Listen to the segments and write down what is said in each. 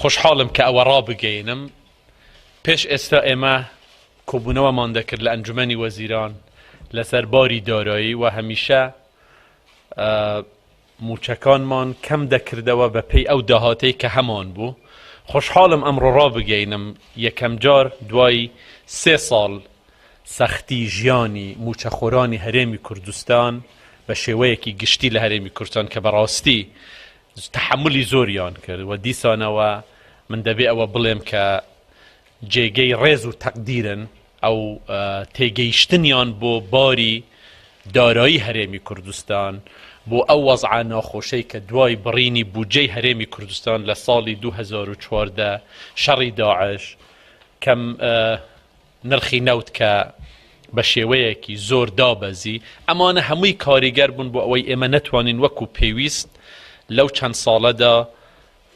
خۆشحاڵم کە ئەوە ڕابگەینم پێش ئێستا ئێمە کۆبوونەوەمان دەکرد لە ئەنجومەنی وەزیران لەسەر باری دارایی و هەمیشە موچەکانمان کەم دەکردەوە بە پێی ئەو داهاتەی کە هەمان بوو. خۆشحاڵم ئەمڕۆ ڕابگەینم یەکەم جار دوای 3 ساڵ سەختی ژیانی موچەخۆرانی هەرێمی کوردستان بە شێوەیەکی گشتی لە هەرێمی کوردستان کە بەڕاستی تحملی زۆریان کرد و دیسانەوە من دەبێ ئەوە بڵێم کە جێگەی ڕێز و تەقدیرن ئەو تێگەیشتنیان بۆ باری دارایی هەرێمی کوردستان بۆ ئەو وەزعە ناخۆشەی کە دوای بڕینی بودجەی هەرێمی کوردستان لە ساڵی 2014 شەڕی داعش کەم نرخی نەوت کە بە شێوەیەکی زۆر دابەزی ئەمانە هەمووی کاریگەر بوون بۆ ئەوەی ئێمە نەتوانین وەکو پێویست لەو چەند ساڵەدا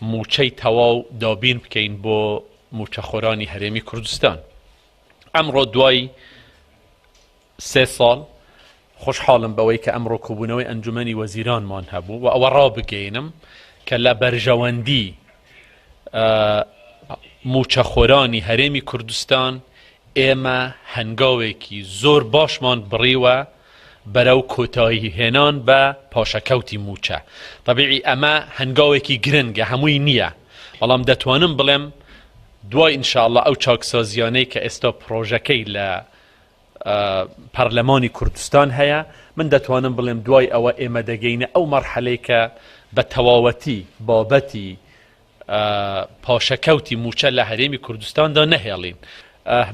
موچەی تەواو دابین بکەین بۆ موچەخۆرانی هەرێمی کوردستان. ئەمڕۆ دوای 3 ساڵ خۆشحاڵم بەوەی کە ئەمڕۆ کۆبوونەوەی ئەنجومەنی وەزیرانمان هەبوو و ئەوە ڕابگەینم کە لە بەرژەوەندی موچەخۆرانی هەرێمی کوردستان ئێمە هەنگاوێکی زۆر باشمان بڕیوە بەرەو کۆتایی هێنان بە پاشەکەوتی موچە. طبیعی ئەمە هەنگاوێکی گرنگە هەمووی نییە، بەڵام دەتوانم بڵێم دوای ئینشاءالله ئەو چاکسازیانەی کە ئێستا پرۆژەکەی لە پەرلەمانی کوردستان هەیە، من دەتوانم بڵێم دوای ئەوە ئێمە دەگەینە ئەو مەرحەلەی کە بە تەواوەتی بابەتی پاشەکەوتی موچە لە هەرێمی کوردستاندا نەهێڵین.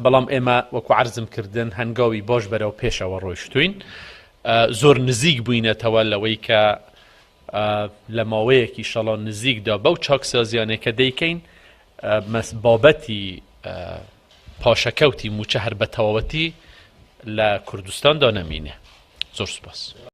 بەڵام ئێمە وەکو عەرزم کردن هەنگاوی باش بەرەو پێشەوە ڕۆیشتوین، زۆر نزیک بووینەتەوە لەوەی کە لە ماوەیەکی شەڵان نزیکدا بەو چاکسازیانەی کە دەیکەین بابەتی پاشەکەوتی موچە هەر بە تەواوەتی لە کوردستاندا نەمینێ. زۆر سوپاس.